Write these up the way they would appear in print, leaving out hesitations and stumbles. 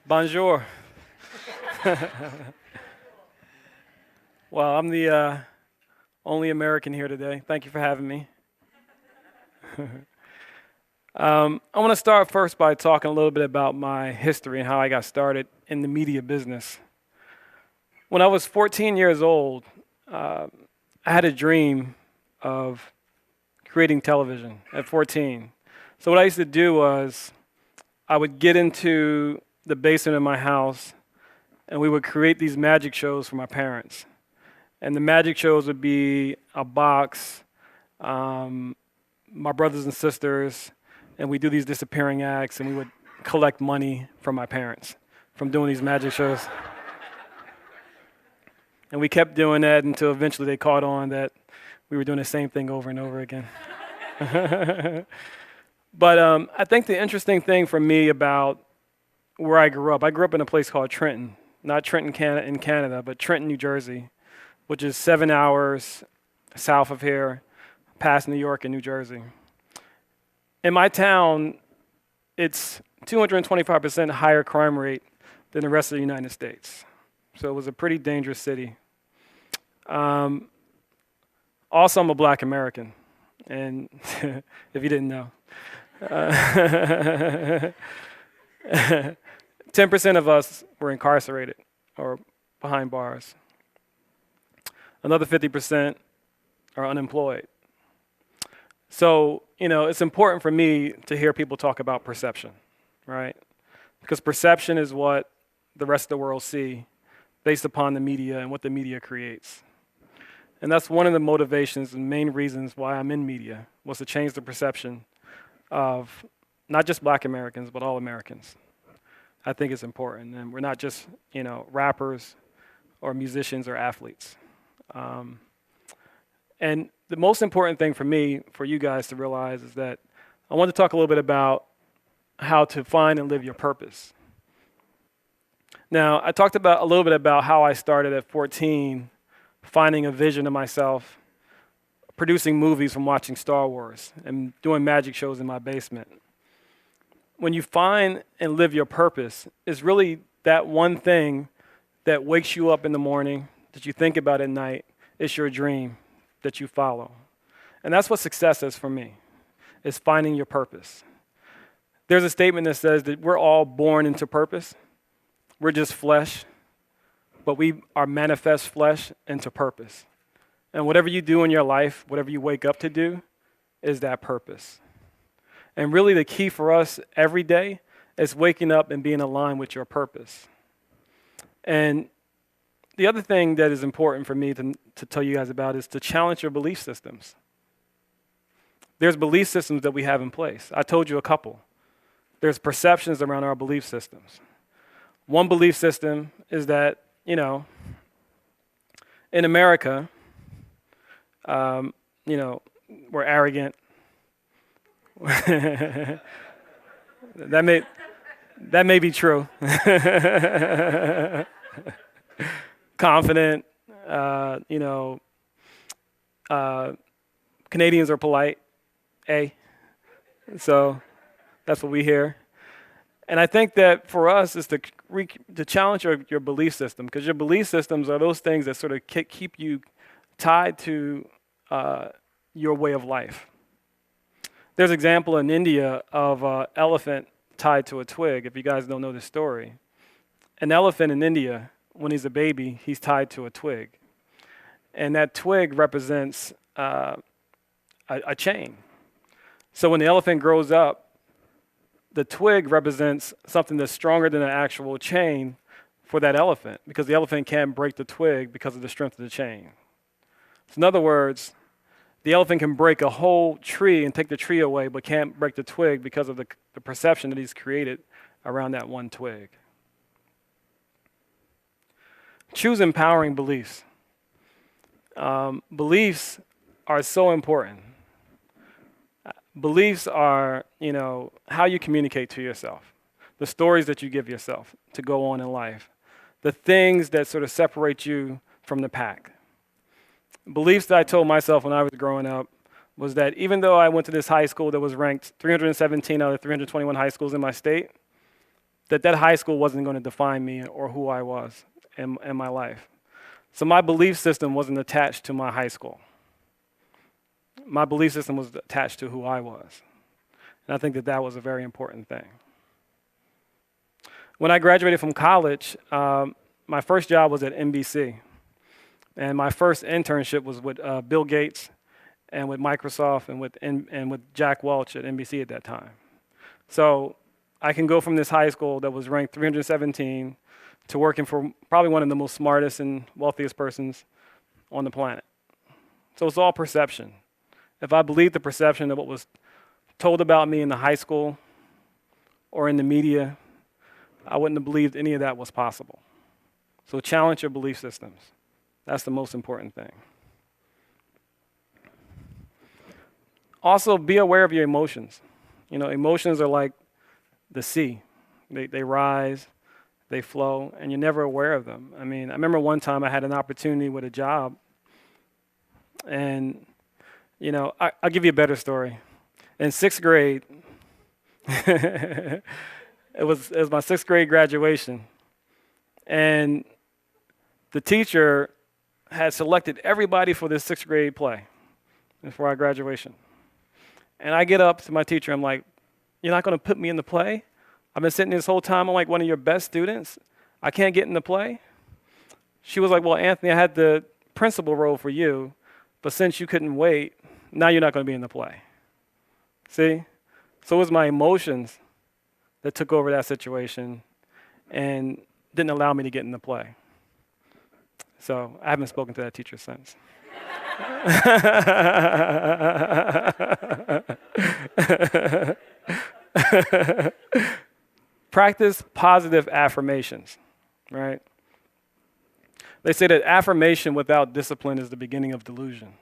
Bonjour. Well, I'm the only American here today. Thank you for having me. I want to start first by talking a little bit about my history and how I got started in the media business. When I was 14 years old, I had a dream of creating television at 14. So what I used to do was I would get into the basement of my house and we would create these magic shows for my parents. And the magic shows would be a box, my brothers and sisters, and we do these disappearing acts, and we would collect money from my parents from doing these magic shows. And we kept doing that until eventually they caught on that we were doing the same thing over and over again. But I think the interesting thing for me about where I grew up in a place called Trenton, not Trenton in Canada, but Trenton, New Jersey, which is 7 hours south of here, past New York and New Jersey. In my town, it's 225% higher crime rate than the rest of the United States. So it was a pretty dangerous city. Also, I'm a black American, and if you didn't know. 10% of us were incarcerated or behind bars. Another 50% are unemployed. So, it's important for me to hear people talk about perception, right? Because perception is what the rest of the world see based upon the media and what the media creates. And that's one of the motivations and main reasons why I'm in media, was to change the perception of not just black Americans, but all Americans. I think it's important. And we're not just, rappers or musicians or athletes. And the most important thing for me, for you guys to realize, is that I want to talk a little bit about how to find and live your purpose. Now, I talked about a little bit about how I started at 14, finding a vision of myself, producing movies from watching Star Wars, and doing magic shows in my basement. When you find and live your purpose, it's really that one thing that wakes you up in the morning, that you think about at night. It's your dream that you follow. And that's what success is for me, is finding your purpose. There's a statement that says that we're all born into purpose. We're just flesh, but we are manifest flesh into purpose. And whatever you do in your life, whatever you wake up to do, is that purpose. And really the key for us every day is waking up and being aligned with your purpose. And the other thing that is important for me to tell you guys about is to challenge your belief systems. There's belief systems that we have in place. I told you a couple. There's perceptions around our belief systems. One belief system is that, in America, we're arrogant. That may be true. Confident, Canadians are polite, so that's what we hear. And I think that for us is to challenge your belief system, because your belief systems are those things that sort of keep you tied to your way of life. There's an example in India of an elephant tied to a twig, if you guys don't know this story. An elephant in India, when he's a baby, he's tied to a twig. And that twig represents a chain. So when the elephant grows up, the twig represents something that's stronger than an actual chain for that elephant, because the elephant can't break the twig because of the strength of the chain. So in other words, the elephant can break a whole tree and take the tree away, but can't break the twig because of the perception that he's created around that one twig. Choose empowering beliefs. Beliefs are so important. Beliefs are, how you communicate to yourself, the stories that you give yourself to go on in life, the things that sort of separate you from the pack. Beliefs that I told myself when I was growing up was that even though I went to this high school that was ranked 317 out of 321 high schools in my state, that high school wasn't going to define me or who I was in my life. So my belief system wasn't attached to my high school. My belief system was attached to who I was. And I think that was a very important thing. When I graduated from college, my first job was at NBC. And my first internship was with Bill Gates and with Microsoft and with Jack Welch at NBC at that time. So I can go from this high school that was ranked 317 to working for probably one of the most smartest and wealthiest persons on the planet. So it's all perception. If I believed the perception of what was told about me in the high school or in the media, I wouldn't have believed any of that was possible. So challenge your belief systems. That's the most important thing. Also, be aware of your emotions. You know, emotions are like the sea. They rise, they flow, and you're never aware of them. I mean, I remember one time I had an opportunity with a job, and, you know, I'll give you a better story. In 6th grade, it was my 6th grade graduation, and the teacher had selected everybody for this 6th grade play for our graduation. And I get up to my teacher, I'm like, "You're not going to put me in the play? I've been sitting this whole time, I'm like one of your best students. I can't get in the play?" She was like, "Well, Anthony, I had the principal role for you, but since you couldn't wait, now you're not going to be in the play." See? So it was my emotions that took over that situation and didn't allow me to get in the play. So I haven't spoken to that teacher since. Practice positive affirmations, right? They say that affirmation without discipline is the beginning of delusion,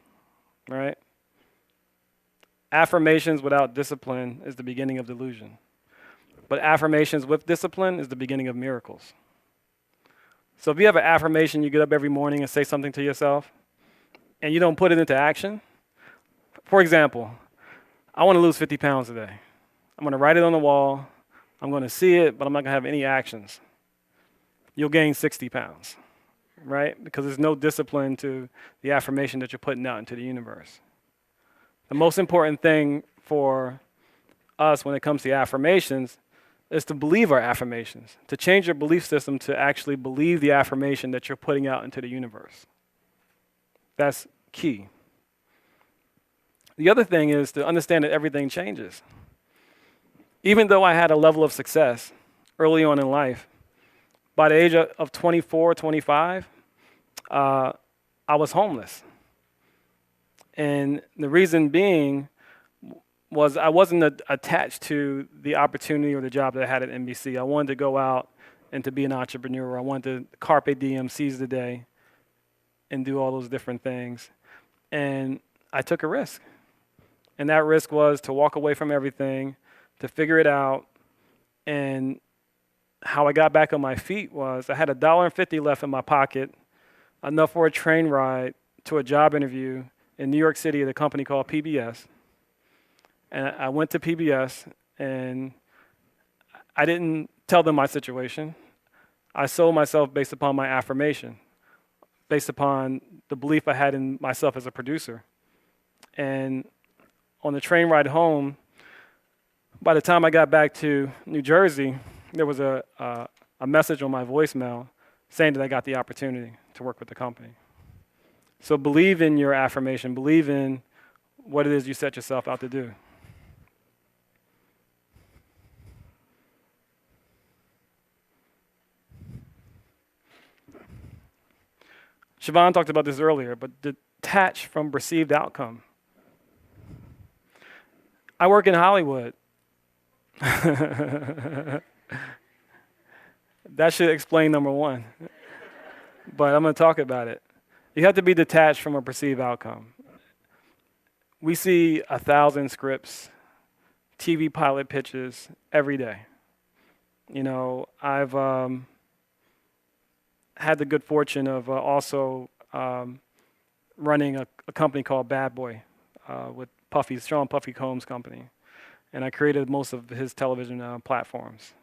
right? Affirmations without discipline is the beginning of delusion. But affirmations with discipline is the beginning of miracles. So if you have an affirmation, you get up every morning and say something to yourself, and you don't put it into action. For example, I want to lose 50 pounds today. I'm going to write it on the wall. I'm going to see it, but I'm not going to have any actions. You'll gain 60 pounds, right? Because there's no discipline to the affirmation that you're putting out into the universe. The most important thing for us when it comes to affirmations is to believe our affirmations, to change your belief system to actually believe the affirmation that you're putting out into the universe. That's key. The other thing is to understand that everything changes. Even though I had a level of success early on in life, by the age of 24, 25, I was homeless. And the reason being was I wasn't attached to the opportunity or the job that I had at NBC. I wanted to go out and to be an entrepreneur. I wanted to carpe diem, seize the day, and do all those different things. And I took a risk. And that risk was to walk away from everything, to figure it out. And how I got back on my feet was I had $1.50 left in my pocket, enough for a train ride to a job interview in New York City at a company called PBS. And I went to PBS, and I didn't tell them my situation. I sold myself based upon my affirmation, based upon the belief I had in myself as a producer. And on the train ride home, by the time I got back to New Jersey, there was a message on my voicemail saying that I got the opportunity to work with the company. So believe in your affirmation. Believe in what it is you set yourself out to do. Siobhan talked about this earlier, but detach from perceived outcome. I work in Hollywood. That should explain number one. But I'm going to talk about it. You have to be detached from a perceived outcome. We see 1,000 scripts, TV pilot pitches every day. You know, I've had the good fortune of also running a company called Bad Boy with Sean Puffy Combs' company. And I created most of his television platforms.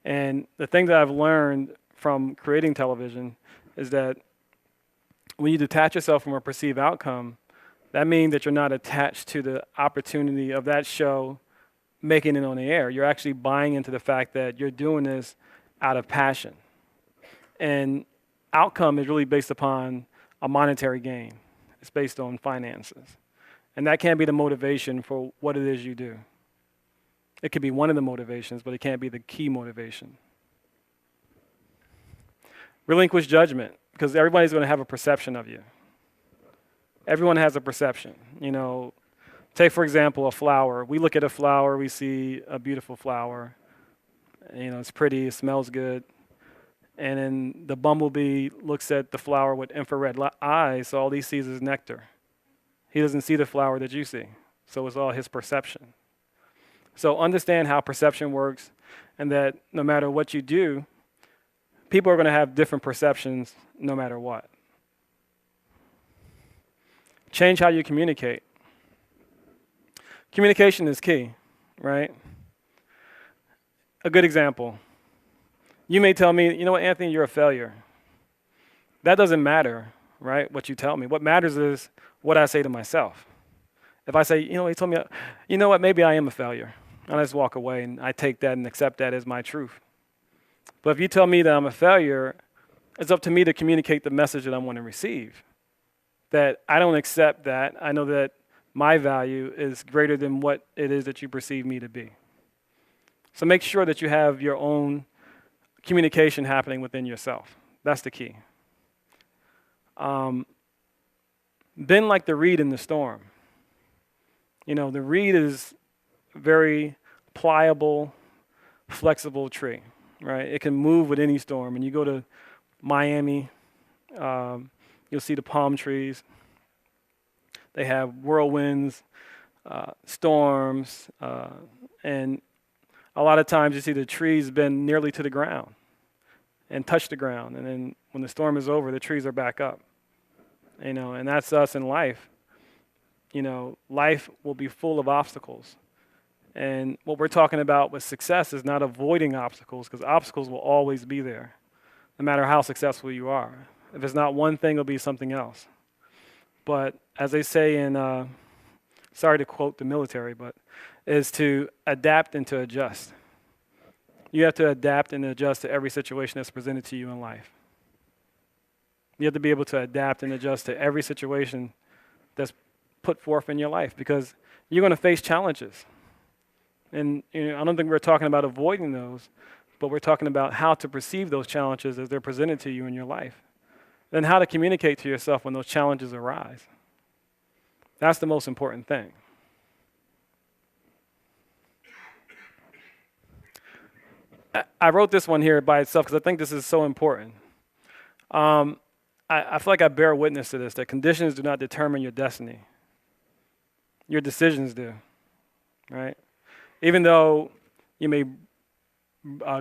And the thing that I've learned from creating television is that when you detach yourself from a perceived outcome, that means that you're not attached to the opportunity of that show making it on the air. You're actually buying into the fact that you're doing this out of passion. And outcome is really based upon a monetary gain. It's based on finances. And that can't be the motivation for what it is you do. It could be one of the motivations, but it can't be the key motivation. Relinquish judgment, because everybody's going to have a perception of you. Everyone has a perception. Take, for example, a flower. We look at a flower, we see a beautiful flower. It's pretty, it smells good. And then the bumblebee looks at the flower with infrared eyes, so all he sees is nectar. He doesn't see the flower that you see, so it's all his perception. So understand how perception works, and that no matter what you do, people are going to have different perceptions no matter what. Change how you communicate. Communication is key, right? A good example. You may tell me, you know what, Anthony, you're a failure. That doesn't matter, right, what you tell me. What matters is what I say to myself. If I say, he told me, you know what, maybe I am a failure. And I just walk away and I take that and accept that as my truth. But if you tell me that I'm a failure, it's up to me to communicate the message that I want to receive. That I don't accept that. I know that my value is greater than what it is that you perceive me to be. So make sure that you have your own communication happening within yourself. That's the key. Bend like the reed in the storm. The reed is a very pliable, flexible tree, right? It can move with any storm. And you go to Miami, you'll see the palm trees. They have whirlwinds, storms, and a lot of times you see the trees bend nearly to the ground and touch the ground. And then when the storm is over, the trees are back up. And that's us in life. Life will be full of obstacles. And what we're talking about with success is not avoiding obstacles, because obstacles will always be there, no matter how successful you are. If it's not one thing, it'll be something else. But as they say in, sorry to quote the military, but is to adapt and to adjust. You have to adapt and adjust to every situation that's presented to you in life. You have to be able to adapt and adjust to every situation that's put forth in your life, because you're going to face challenges. And I don't think we're talking about avoiding those, but we're talking about how to perceive those challenges as they're presented to you in your life. Then how to communicate to yourself when those challenges arise. That's the most important thing. I wrote this one here by itself because I think this is so important. I feel like I bear witness to this, that conditions do not determine your destiny. Your decisions do, right? Even though you may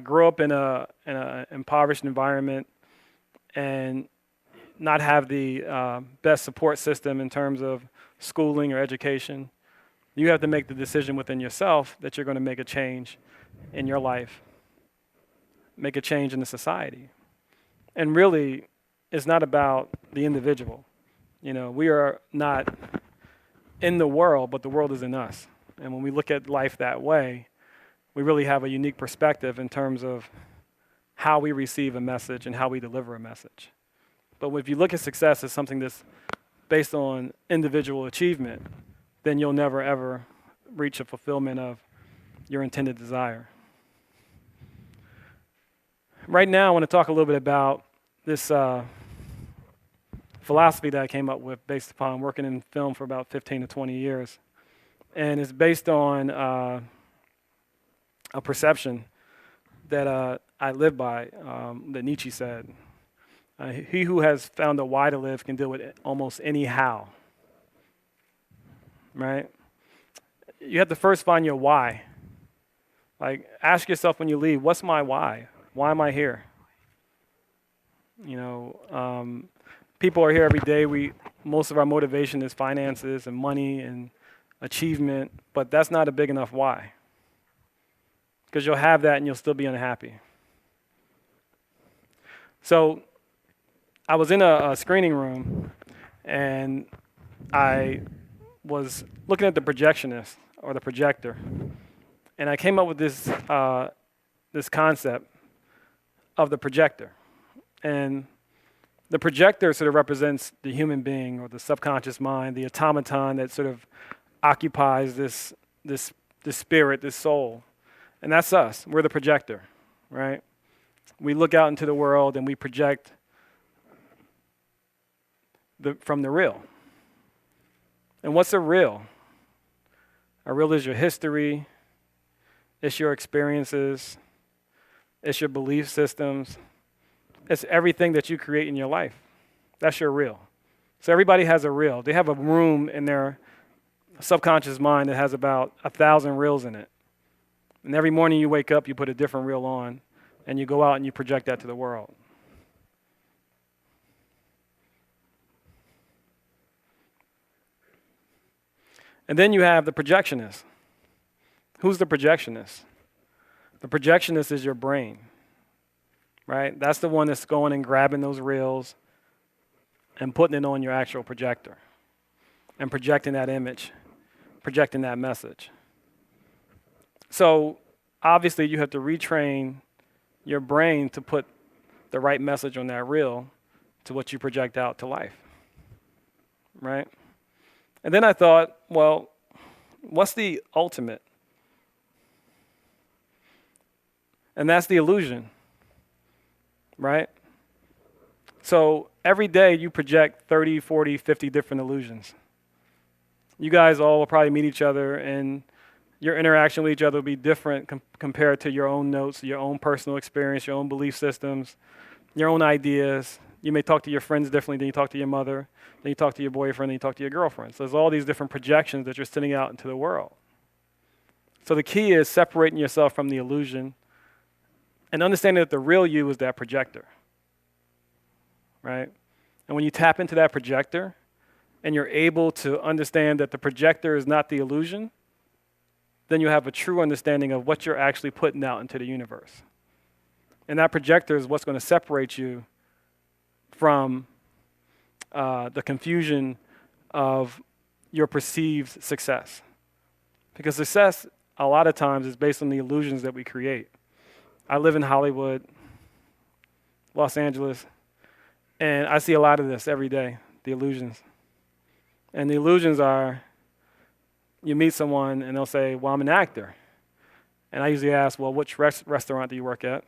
grow up in an impoverished environment and not have the best support system in terms of schooling or education, you have to make the decision within yourself that you're going to make a change in your life, make a change in the society. And really, it's not about the individual. We are not in the world, but the world is in us. And when we look at life that way, we really have a unique perspective in terms of how we receive a message and how we deliver a message. But if you look at success as something that's based on individual achievement, then you'll never, ever reach a fulfillment of your intended desire. Right now, I want to talk a little bit about this philosophy that I came up with based upon working in film for about 15 to 20 years. And it's based on a perception that I live by, that Nietzsche said. He who has found a why to live can deal with almost any how. Right? You have to first find your why. Like, ask yourself when you leave, what's my why? Why am I here? People are here every day. Most of our motivation is finances and money and achievement, but that's not a big enough why. Because you'll have that and you'll still be unhappy. So I was in a screening room, and I was looking at the projectionist, or the projector, and I came up with this this concept of the projector. And the projector sort of represents the human being, or the subconscious mind, the automaton that sort of occupies this spirit, this soul. And that's us. We're the projector, right? We look out into the world and we project from the real. And what's a real? A real is your history, it's your experiences, it's your belief systems, it's everything that you create in your life. That's your real. So everybody has a real. They have a room in their subconscious mind that has about 1,000 reels in it. And every morning you wake up, you put a different reel on, and you go out and you project that to the world. And then you have the projectionist. Who's the projectionist? The projectionist is your brain, right? That's the one that's going and grabbing those reels and putting it on your actual projector and projecting that image, projecting that message. So obviously you have to retrain your brain to put the right message on that reel to what you project out to life, right? And then I thought, well, what's the ultimate? And that's the illusion, right? So every day you project 30, 40, 50 different illusions. You guys all will probably meet each other, and your interaction with each other will be different compared to your own notes, your own personal experience, your own belief systems, your own ideas. You may talk to your friends differently than you talk to your mother, then you talk to your boyfriend, then you talk to your girlfriend. So there's all these different projections that you're sending out into the world. So the key is separating yourself from the illusion and understanding that the real you is that projector, right? And when you tap into that projector and you're able to understand that the projector is not the illusion, then you have a true understanding of what you're actually putting out into the universe. And that projector is what's going to separate you from the confusion of your perceived success. Because success, a lot of times, is based on the illusions that we create. I live in Hollywood, Los Angeles, and I see a lot of this every day, the illusions. And the illusions are, you meet someone and they'll say, well, I'm an actor. And I usually ask, well, which restaurant do you work at?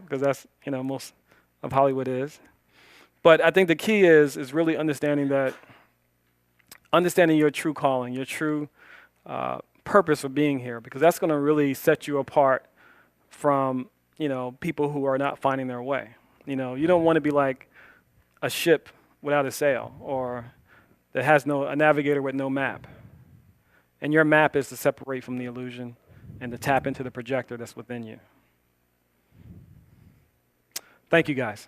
Because that's, most of Hollywood is. But I think the key is really understanding your true calling, your true purpose for being here, because that's going to really set you apart from, people who are not finding their way. You don't want to be like a ship without a sail, or that has a navigator with no map. And your map is to separate from the illusion and to tap into the projector that's within you. Thank you, guys.